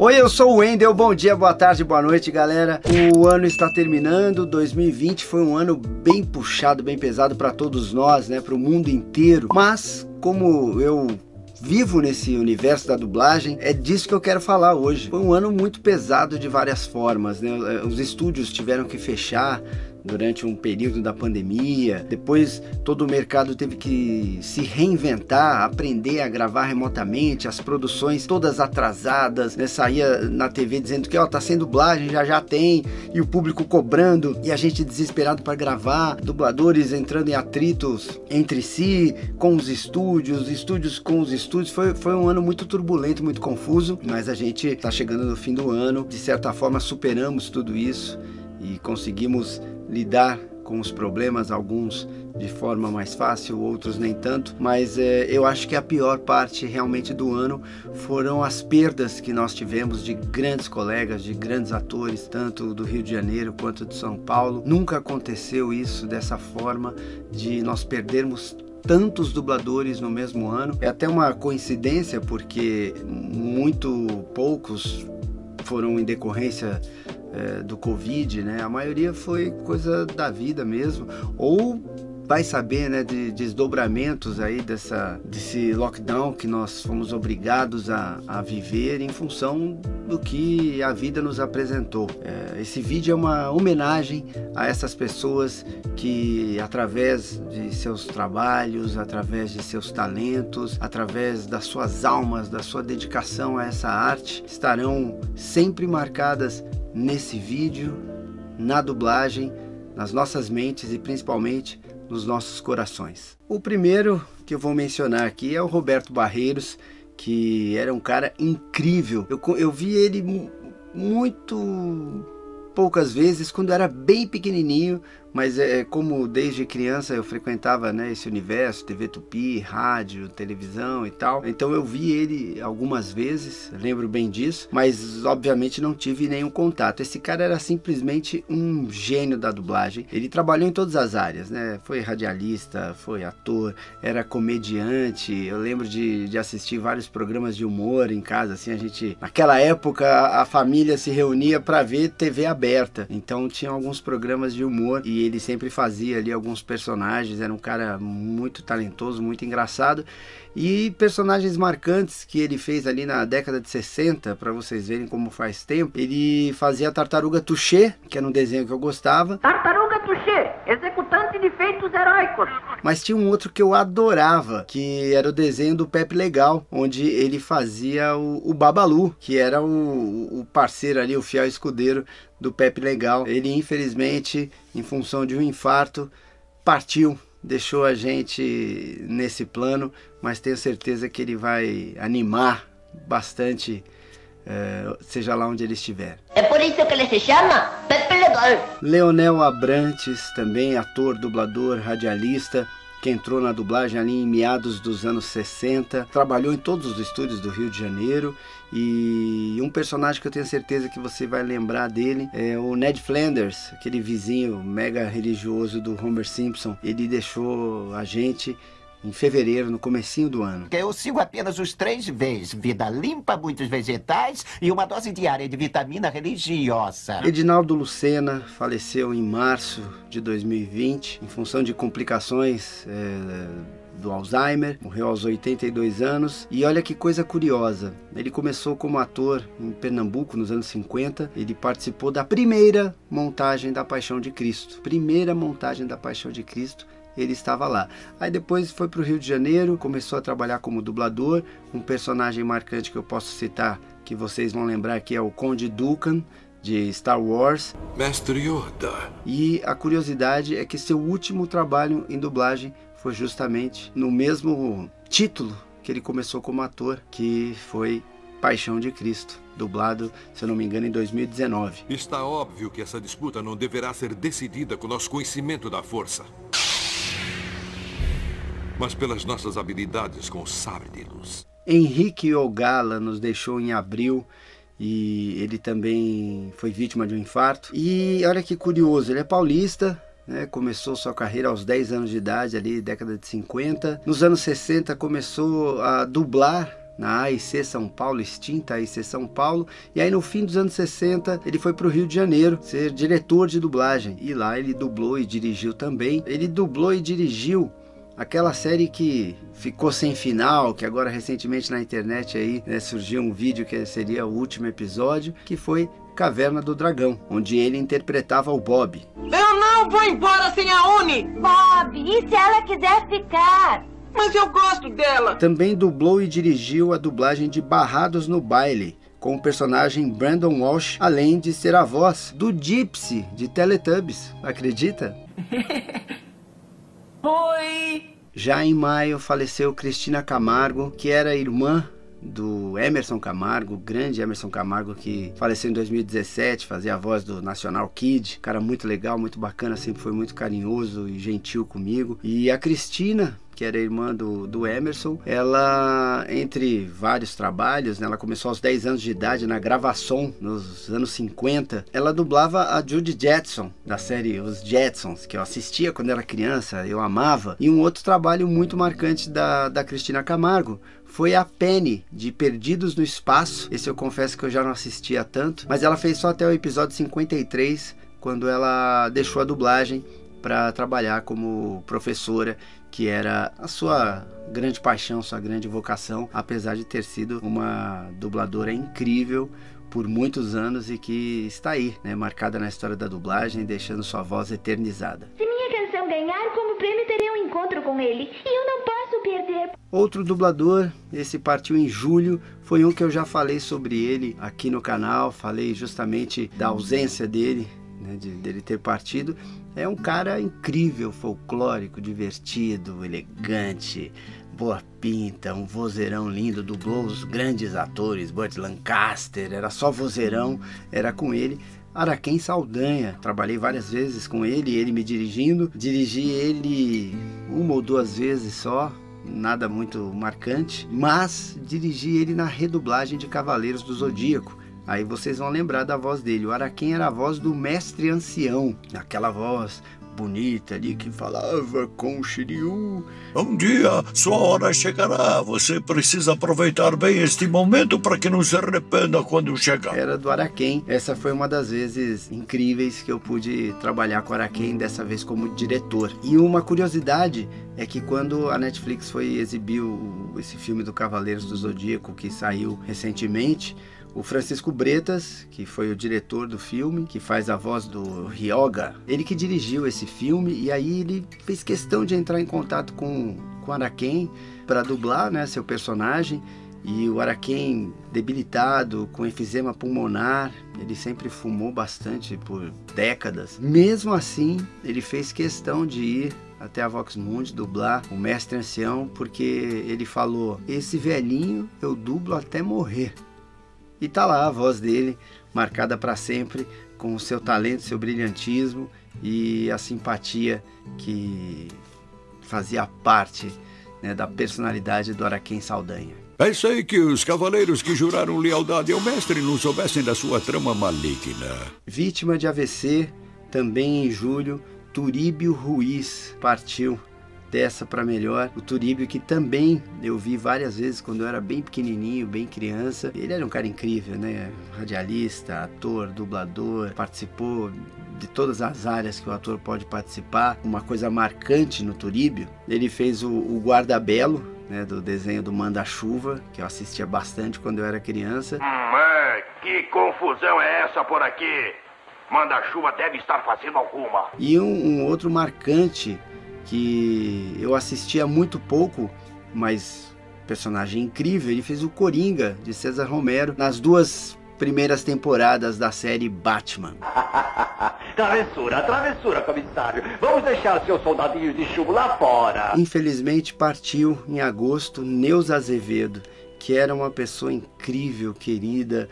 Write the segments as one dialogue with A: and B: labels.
A: Oi, eu sou o Wendel, bom dia, boa tarde, boa noite, galera. O ano está terminando, 2020 foi um ano bem puxado, bem pesado para todos nós, né, para o mundo inteiro. Mas, como eu vivo nesse universo da dublagem, é disso que eu quero falar hoje. Foi um ano muito pesado de várias formas, né? Os estúdios tiveram que fechar durante um período da pandemia, depois todo o mercado teve que se reinventar, aprender a gravar remotamente, as produções todas atrasadas, né? Saía na TV dizendo que tá sem dublagem, já tem, e o público cobrando, e a gente desesperado para gravar, dubladores entrando em atritos entre si, com os estúdios com os estúdios. Foi um ano muito turbulento, muito confuso, mas a gente está chegando no fim do ano, de certa forma superamos tudo isso e conseguimos lidar com os problemas, alguns de forma mais fácil, outros nem tanto, mas eu acho que a pior parte realmente do ano foram as perdas que nós tivemos de grandes colegas, de grandes atores, tanto do Rio de Janeiro quanto de São Paulo. Nunca aconteceu isso dessa forma, de nós perdermos tantos dubladores no mesmo ano. É até uma coincidência, porque muito poucos foram em decorrência do Covid, né? A maioria foi coisa da vida mesmo, ou vai saber, né, de desdobramentos aí desse lockdown que nós fomos obrigados a viver em função do que a vida nos apresentou. Esse vídeo é uma homenagem a essas pessoas que, através de seus trabalhos, através de seus talentos, através das suas almas, da sua dedicação a essa arte, estarão sempre marcadas nesse vídeo, na dublagem, nas nossas mentes e principalmente nos nossos corações. O primeiro que eu vou mencionar aqui é o Roberto Barreiros, que era um cara incrível. Eu vi ele muito poucas vezes quando era bem pequenininho, mas como desde criança eu frequentava, né, esse universo, TV Tupi, rádio, televisão e tal, então eu vi ele algumas vezes, lembro bem disso, mas obviamente não tive nenhum contato. Esse cara era simplesmente um gênio da dublagem. Ele trabalhou em todas as áreas, né? Foi radialista, foi ator, era comediante. Eu lembro de assistir vários programas de humor em casa, assim, naquela época a família se reunia para ver TV aberta, então tinha alguns programas de humor e ele sempre fazia ali alguns personagens. Era um cara muito talentoso, muito engraçado, e personagens marcantes que ele fez ali na década de 60, para vocês verem como faz tempo. Ele fazia a Tartaruga Tuxê, que era um desenho que eu gostava.
B: Tartaruga Tuxê, executante de feitos heróicos.
A: Mas tinha um outro que eu adorava, que era o desenho do Pepe Legal, onde ele fazia o Babalu, que era o parceiro ali, o fiel escudeiro do Pepe Legal. Ele, infelizmente, em função de um infarto, partiu, deixou a gente nesse plano, mas tenho certeza que ele vai animar bastante, seja lá onde ele estiver.
B: É por isso que ele se chama Pepe Legal.
A: Leonel Abrantes, também ator, dublador, radialista, que entrou na dublagem ali em meados dos anos 60, trabalhou em todos os estúdios do Rio de Janeiro, e um personagem que eu tenho certeza que você vai lembrar dele é o Ned Flanders, aquele vizinho mega religioso do Homer Simpson. Ele deixou a gente em fevereiro, no comecinho do ano.
C: Eu sigo apenas os 3 Vs: vida limpa, muitos vegetais e uma dose diária de vitamina religiosa.
A: Edinaldo Lucena faleceu em março de 2020, em função de complicações do Alzheimer. Morreu aos 82 anos. E olha que coisa curiosa, ele começou como ator em Pernambuco nos anos 50. Ele participou da primeira montagem da Paixão de Cristo. Primeira montagem da Paixão de Cristo, ele estava lá. Aí depois foi para o Rio de Janeiro, começou a trabalhar como dublador. Um personagem marcante que eu posso citar, que vocês vão lembrar, que é o Conde Dooku, de Star Wars.
D: Mestre Yoda.
A: E a curiosidade é que seu último trabalho em dublagem foi justamente no mesmo título que ele começou como ator, que foi Paixão de Cristo, dublado, se eu não me engano, em 2019.
D: Está óbvio que essa disputa não deverá ser decidida com nosso conhecimento da força, mas pelas nossas habilidades com o sabre de luz.
A: Henrique Ogala nos deixou em abril, e ele também foi vítima de um infarto. E olha que curioso, ele é paulista, né? Começou sua carreira aos 10 anos de idade, ali década de 50. Nos anos 60 começou a dublar na AIC São Paulo, extinta AIC São Paulo, e aí no fim dos anos 60 ele foi para o Rio de Janeiro ser diretor de dublagem, e lá ele dublou e dirigiu também. Ele dublou e dirigiu aquela série que ficou sem final, que agora recentemente na internet aí, né, surgiu um vídeo que seria o último episódio, que foi Caverna do Dragão, onde ele interpretava o Bob.
E: Eu não vou embora sem a Uni!
F: Bob, e se ela quiser ficar?
E: Mas eu gosto dela!
A: Também dublou e dirigiu a dublagem de Barrados no Baile, com o personagem Brandon Walsh, além de ser a voz do Gypsy de Teletubbies, acredita?
E: Oi!
A: Já em maio faleceu Cristina Camargo, que era irmã do Emerson Camargo, o grande Emerson Camargo, que faleceu em 2017, fazia a voz do National Kid, cara muito legal, muito bacana, sempre foi muito carinhoso e gentil comigo. E a Cristina, que era irmã do Emerson, ela, entre vários trabalhos, né, ela começou aos 10 anos de idade na Gravação, nos anos 50. Ela dublava a Judy Jetson, da série Os Jetsons, que eu assistia quando era criança, eu amava. E um outro trabalho muito marcante da Cristina Camargo foi a Penny, de Perdidos no Espaço. Esse eu confesso que eu já não assistia tanto, mas ela fez só até o episódio 53, quando ela deixou a dublagem para trabalhar como professora, que era a sua grande paixão, sua grande vocação, apesar de ter sido uma dubladora incrível por muitos anos e que está aí, né, marcada na história da dublagem, deixando sua voz eternizada.
F: Se minha canção ganhar, como prêmio terei um encontro com ele, e eu não posso perder.
A: Outro dublador, esse partiu em julho, foi um que eu já falei sobre ele aqui no canal, falei justamente da ausência dele, né, dele ter partido. É um cara incrível, folclórico, divertido, elegante, boa pinta, um vozeirão lindo, dublou os grandes atores, Burt Lancaster, era só vozeirão, era com ele. Araquém Saldanha, trabalhei várias vezes com ele me dirigindo, dirigi ele uma ou duas vezes só, nada muito marcante, mas dirigi ele na redublagem de Cavaleiros do Zodíaco. Aí vocês vão lembrar da voz dele. O Araquém era a voz do Mestre Ancião, aquela voz bonita ali que falava com o Shiryu.
G: Um dia sua hora chegará, você precisa aproveitar bem este momento para que não se arrependa quando chegar.
A: Era do Araquém. Essa foi uma das vezes incríveis que eu pude trabalhar com o Araquém, dessa vez como diretor. E uma curiosidade é que quando a Netflix foi exibir esse filme do Cavaleiros do Zodíaco, que saiu recentemente, o Francisco Bretas, que foi o diretor do filme, que faz a voz do Ryoga, ele que dirigiu esse filme, e aí ele fez questão de entrar em contato com o Araquém para dublar, né, seu personagem. E o Araquém, debilitado, com enfisema pulmonar, ele sempre fumou bastante por décadas. Mesmo assim, ele fez questão de ir até a Vox Mundi dublar o Mestre Ancião, porque ele falou: esse velhinho eu dublo até morrer. E tá lá a voz dele, marcada para sempre, com o seu talento, seu brilhantismo e a simpatia que fazia parte, né, da personalidade do Araquém Saldanha.
G: Pensei que os cavaleiros que juraram lealdade ao mestre não soubessem da sua trama maligna.
A: Vítima de AVC, também em julho, Turíbio Ruiz partiu dessa para melhor. O Turíbio, que também eu vi várias vezes quando eu era bem pequenininho, bem criança. Ele era um cara incrível, né? Radialista, ator, dublador, participou de todas as áreas que o ator pode participar. Uma coisa marcante no Turíbio, ele fez o Guarda-Belo, né, do desenho do Manda-Chuva, que eu assistia bastante quando eu era criança.
H: Que confusão é essa por aqui? Manda-Chuva deve estar fazendo alguma.
A: E um outro marcante que eu assistia muito pouco, mas personagem incrível, ele fez o Coringa, de César Romero, nas duas primeiras temporadas da série Batman.
H: Travessura, comissário. Vamos deixar seus soldadinhos de chumbo lá fora.
A: Infelizmente partiu em agosto Neuza Azevedo, que era uma pessoa incrível, querida,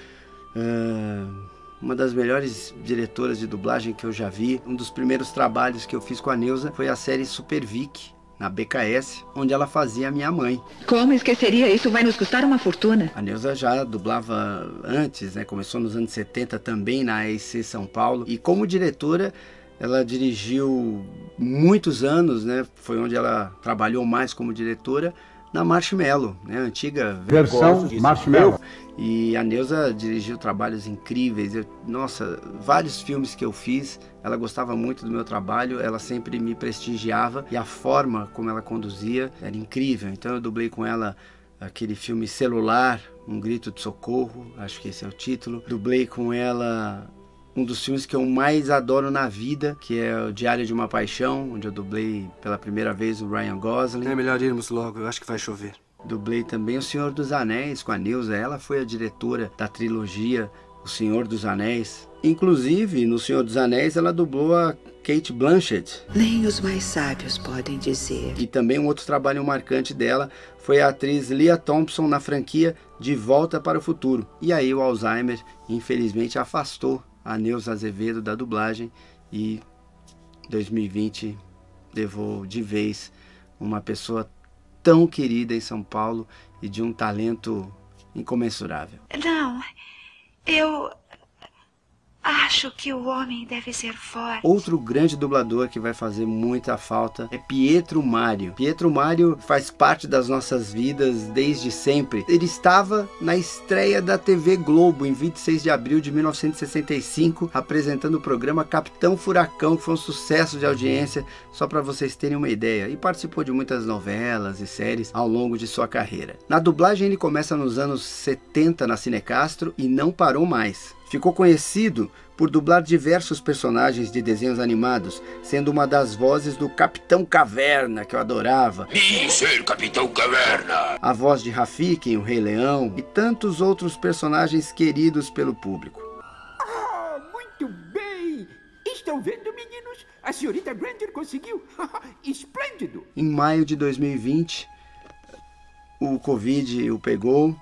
A: uma das melhores diretoras de dublagem que eu já vi. Um dos primeiros trabalhos que eu fiz com a Neuza foi a série Super Vic, na BKS, onde ela fazia a minha mãe.
I: Como esqueceria? Isso vai nos custar uma fortuna.
A: A Neuza já dublava antes, né? Começou nos anos 70 também na AIC São Paulo. E como diretora, ela dirigiu muitos anos, né? Foi onde ela trabalhou mais como diretora, na Marshmallow, né? A antiga
J: versão Marshmallow.
A: E a Neuza dirigiu trabalhos incríveis. Nossa, vários filmes que eu fiz, ela gostava muito do meu trabalho, ela sempre me prestigiava e a forma como ela conduzia era incrível. Então eu dublei com ela aquele filme Celular, Um Grito de Socorro, acho que esse é o título. Dublei com ela um dos filmes que eu mais adoro na vida, que é o Diário de uma Paixão, onde eu dublei pela primeira vez o Ryan Gosling.
K: É melhor irmos logo, eu acho que vai chover.
A: Dublei também O Senhor dos Anéis com a Neuza, ela foi a diretora da trilogia O Senhor dos Anéis. Inclusive, no Senhor dos Anéis, ela dublou a Cate Blanchett.
L: Nem os mais sábios podem dizer.
A: E também um outro trabalho marcante dela foi a atriz Lea Thompson na franquia De Volta para o Futuro. E aí o Alzheimer, infelizmente, afastou a Neuza Azevedo da dublagem e 2020 levou de vez uma pessoa tão querida em São Paulo e de um talento incomensurável.
L: Não, eu acho que o homem deve ser forte.
A: Outro grande dublador que vai fazer muita falta é Pietro Mário. Pietro Mário faz parte das nossas vidas desde sempre. Ele estava na estreia da TV Globo em 26 de abril de 1965, apresentando o programa Capitão Furacão, que foi um sucesso de audiência, só para vocês terem uma ideia. E participou de muitas novelas e séries ao longo de sua carreira. Na dublagem ele começa nos anos 70 na Cinecastro e não parou mais. Ficou conhecido por dublar diversos personagens de desenhos animados, sendo uma das vozes do Capitão Caverna, que eu adorava.
H: Ser Capitão Caverna!
A: A voz de Rafiki em O Rei Leão e tantos outros personagens queridos pelo público.
M: Ah, muito bem! Estão vendo, meninos? A senhorita Granger conseguiu! Esplêndido!
A: Em maio de 2020, o Covid o pegou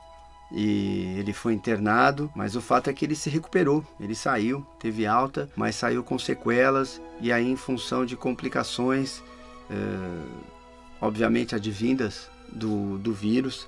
A: e ele foi internado, mas o fato é que ele se recuperou, ele saiu, teve alta, mas saiu com sequelas e aí em função de complicações, obviamente advindas do vírus,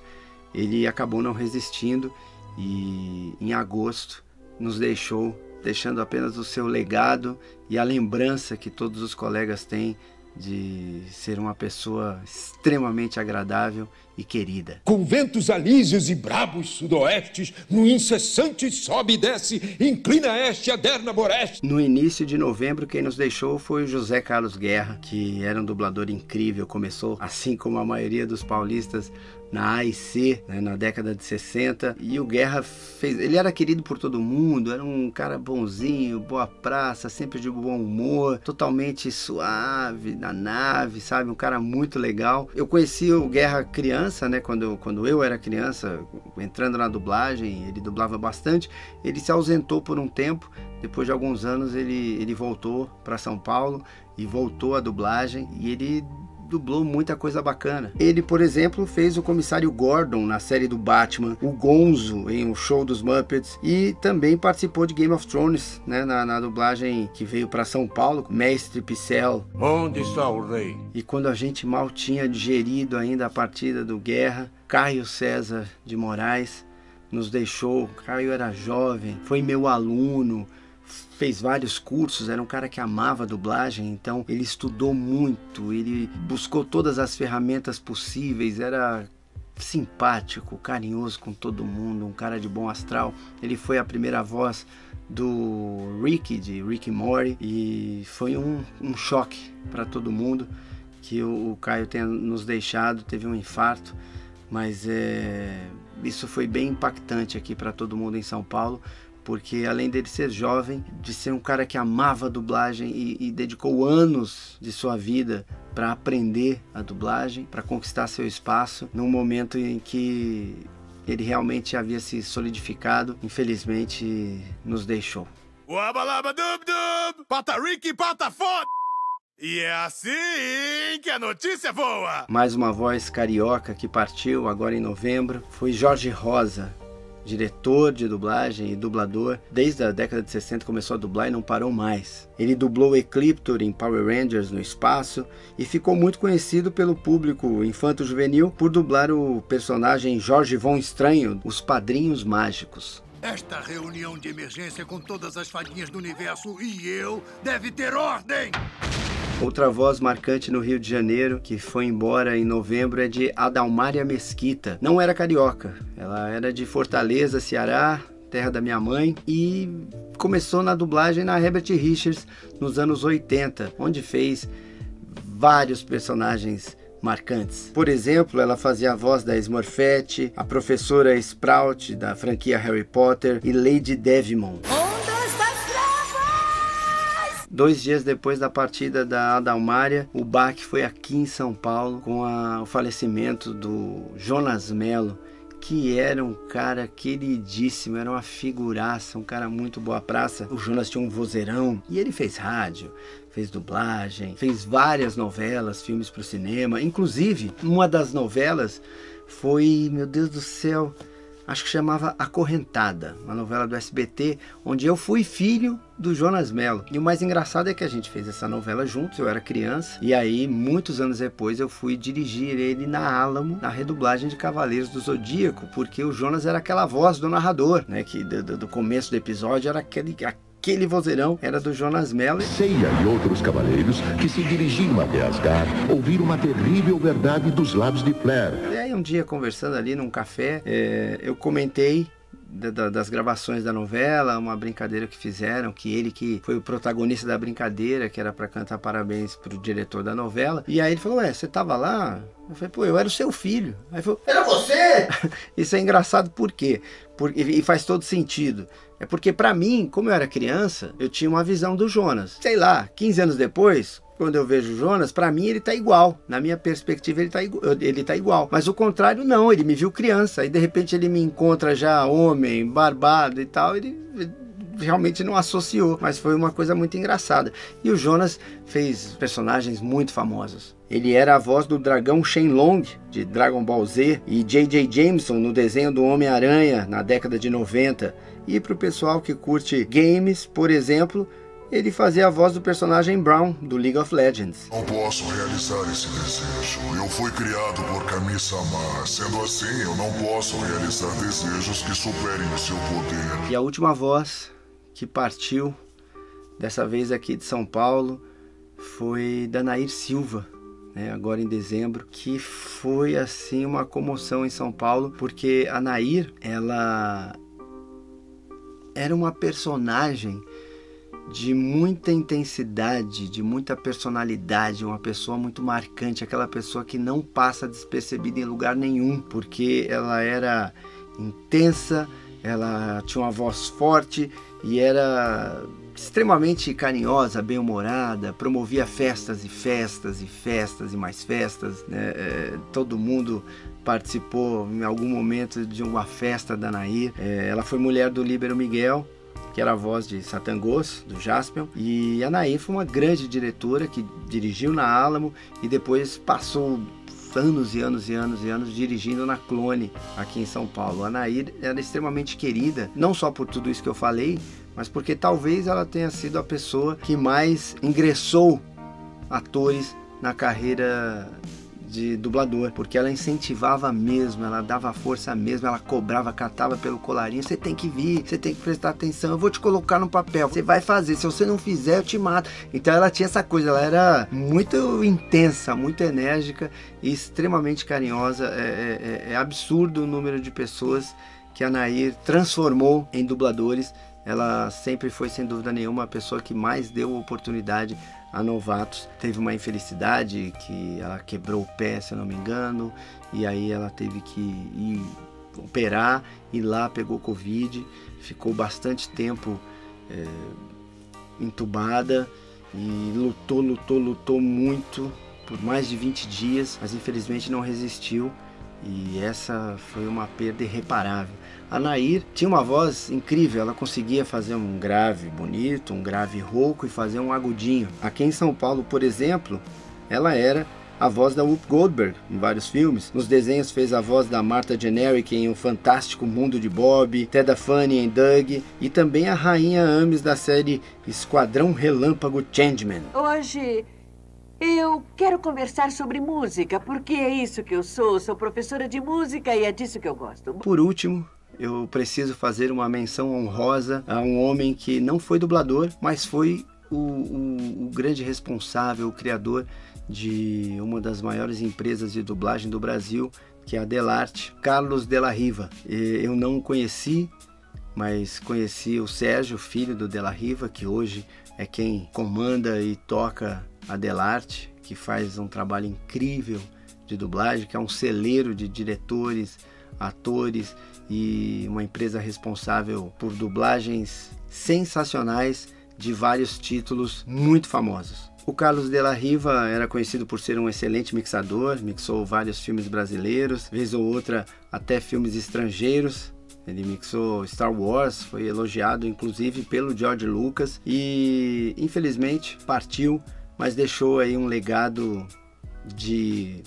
A: ele acabou não resistindo e em agosto nos deixou, deixando apenas o seu legado e a lembrança que todos os colegas têm de ser uma pessoa extremamente agradável e querida.
N: Com ventos alísios e brabos sudoestes, no incessante sobe e desce, inclina a este, aderna boreste.
A: No início de novembro, quem nos deixou foi o José Carlos Guerra, que era um dublador incrível, começou, assim como a maioria dos paulistas, na A e C, né, na década de 60, e o Guerra ele era querido por todo mundo, era um cara bonzinho, boa praça, sempre de bom humor, totalmente suave, na nave, sabe, um cara muito legal. Eu conheci o Guerra criança, né, quando eu era criança, entrando na dublagem, ele dublava bastante, ele se ausentou por um tempo, depois de alguns anos ele voltou para São Paulo e voltou à dublagem e ele dublou muita coisa bacana. Ele, por exemplo, fez o Comissário Gordon na série do Batman, o Gonzo em O Show dos Muppets e também participou de Game of Thrones, né, na dublagem que veio para São Paulo, Mestre Pincel.
H: Onde está o rei?
A: E quando a gente mal tinha digerido ainda a partida do Guerra, Caio César de Moraes nos deixou. Caio era jovem, foi meu aluno, fez vários cursos, era um cara que amava a dublagem, então ele estudou muito, ele buscou todas as ferramentas possíveis, era simpático, carinhoso com todo mundo, um cara de bom astral. Ele foi a primeira voz do Rick, de Rick and Morty, e foi um choque para todo mundo que o Caio tenha nos deixado, teve um infarto, mas isso foi bem impactante aqui para todo mundo em São Paulo, porque além dele ser jovem, de ser um cara que amava a dublagem e dedicou anos de sua vida para aprender a dublagem, para conquistar seu espaço, num momento em que ele realmente havia se solidificado, infelizmente nos deixou.
H: Uabalabadubdub, patarique e patafone! E é assim que a notícia voa!
A: Mais uma voz carioca que partiu agora em novembro foi Jorge Rosa, diretor de dublagem e dublador. Desde a década de 60 começou a dublar e não parou mais. Ele dublou Ecliptor em Power Rangers no espaço e ficou muito conhecido pelo público infanto-juvenil por dublar o personagem Jorge Von Estranho, Os Padrinhos Mágicos.
O: Esta reunião de emergência com todas as fadinhas do universo e eu deve ter ordem!
A: Outra voz marcante no Rio de Janeiro, que foi embora em novembro, é de Adalmária Mesquita. Não era carioca, ela era de Fortaleza, Ceará, terra da minha mãe, e começou na dublagem na Herbert Richards nos anos 80, onde fez vários personagens marcantes. Por exemplo, ela fazia a voz da Smurfette, a professora Sprout da franquia Harry Potter e Lady Devimon. 2 dias depois da partida da Adalmária, o baque foi aqui em São Paulo com o falecimento do Jonas Mello, que era um cara queridíssimo, era uma figuraça, um cara muito boa praça. O Jonas tinha um vozeirão e ele fez rádio, fez dublagem, fez várias novelas, filmes para o cinema. Inclusive, uma das novelas foi, meu Deus do céu, acho que chamava Acorrentada, uma novela do SBT, onde eu fui filho do Jonas Mello. E o mais engraçado é que a gente fez essa novela juntos, eu era criança, e aí, muitos anos depois, eu fui dirigir ele na Alamo, na redublagem de Cavaleiros do Zodíaco, porque o Jonas era aquela voz do narrador, né, que do começo do episódio era aquele vozeirão, era do Jonas Mello.
J: Seiya e outros cavaleiros que se dirigiam até Asgard ouviram uma terrível verdade dos lábios de Flair.
A: E aí um dia, conversando ali num café, eu comentei das gravações da novela, uma brincadeira que fizeram, que ele que foi o protagonista da brincadeira, que era para cantar parabéns pro diretor da novela. E aí ele falou, você tava lá? Eu falei, pô, eu era o seu filho. Aí ele falou, era você? Isso é engraçado por quê? E faz todo sentido. É porque pra mim, como eu era criança, eu tinha uma visão do Jonas. Sei lá, 15 anos depois, quando eu vejo o Jonas, pra mim ele tá igual. Na minha perspectiva ele tá igual. Mas o contrário não, ele me viu criança. Aí de repente ele me encontra já homem, barbado e tal, ele realmente não associou. Mas foi uma coisa muito engraçada. E o Jonas fez personagens muito famosos. Ele era a voz do dragão Shenlong, de Dragon Ball Z, e J.J. Jameson no desenho do Homem-Aranha, na década de 90. E para o pessoal que curte games, por exemplo, ele fazia a voz do personagem Brown, do League of Legends.
O: Não posso realizar esse desejo. Eu fui criado por Kami-sama. Sendo assim, eu não posso realizar desejos que superem o seu poder.
A: E a última voz que partiu, dessa vez aqui de São Paulo, foi da Nair Silva, agora em dezembro, que foi assim uma comoção em São Paulo, porque a Nair, ela era uma personagem de muita intensidade, de muita personalidade, uma pessoa muito marcante, aquela pessoa que não passa despercebida em lugar nenhum, porque ela era intensa, ela tinha uma voz forte e era extremamente carinhosa, bem-humorada, promovia festas e festas e festas e mais festas, todo mundo participou em algum momento de uma festa da Nair. Ela foi mulher do Líbero Miguel, que era a voz de Satangos, do Jaspion, e a Nair foi uma grande diretora que dirigiu na Alamo e depois passou anos e anos e anos e anos dirigindo na Clone, aqui em São Paulo. A Nair era extremamente querida, não só por tudo isso que eu falei, mas porque talvez ela tenha sido a pessoa que mais ingressou atores na carreira de dublador, porque ela incentivava mesmo, ela dava força mesmo, ela cobrava, catava pelo colarinho, você tem que vir, você tem que prestar atenção, eu vou te colocar no papel, você vai fazer, se você não fizer eu te mato. Então ela tinha essa coisa, ela era muito intensa, muito enérgica e extremamente carinhosa. É absurdo o número de pessoas que a Nair transformou em dubladores. Ela sempre foi, sem dúvida nenhuma, a pessoa que mais deu oportunidade a novatos. Teve uma infelicidade que ela quebrou o pé, se eu não me engano, e aí ela teve que ir operar e lá pegou Covid, ficou bastante tempo entubada e lutou muito por mais de 20 dias, mas infelizmente não resistiu. E essa foi uma perda irreparável. A Nair tinha uma voz incrível, ela conseguia fazer um grave bonito, um grave rouco e fazer um agudinho. Aqui em São Paulo, por exemplo, ela era a voz da Whoopi Goldberg em vários filmes. Nos desenhos fez a voz da Martha Generic em O Fantástico Mundo de Bob, Teda Funny em Doug e também a Rainha Ames da série Esquadrão Relâmpago Changeman.
P: Hoje eu quero conversar sobre música, porque é isso que eu sou professora de música e é disso que eu gosto.
A: Por último, eu preciso fazer uma menção honrosa a um homem que não foi dublador, mas foi o grande responsável, o criador de uma das maiores empresas de dublagem do Brasil, que é a Delarte, Carlos de la Riva. Eu não o conheci, mas conheci o Sérgio, filho do de la Riva, que hoje é quem comanda e toca a Delarte, que faz um trabalho incrível de dublagem, que é um celeiro de diretores, atores e uma empresa responsável por dublagens sensacionais de vários títulos muito famosos. O Carlos de la Riva era conhecido por ser um excelente mixador, mixou vários filmes brasileiros, vez ou outra até filmes estrangeiros. Ele mixou Star Wars, foi elogiado inclusive pelo George Lucas e infelizmente partiu, mas deixou aí um legado de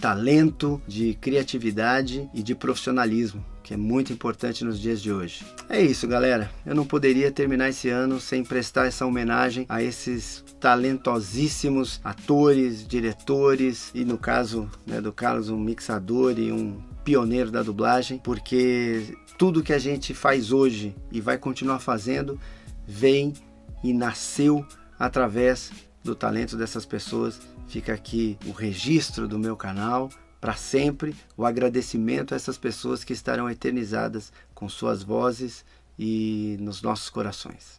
A: talento, de criatividade e de profissionalismo, que é muito importante nos dias de hoje. É isso, galera. Eu não poderia terminar esse ano sem prestar essa homenagem a esses talentosíssimos atores, diretores e, no caso, né, do Carlos, um mixador e um pioneiro da dublagem, porque tudo que a gente faz hoje e vai continuar fazendo vem e nasceu através do talento dessas pessoas. Fica aqui o registro do meu canal, para sempre, o agradecimento a essas pessoas que estarão eternizadas com suas vozes e nos nossos corações.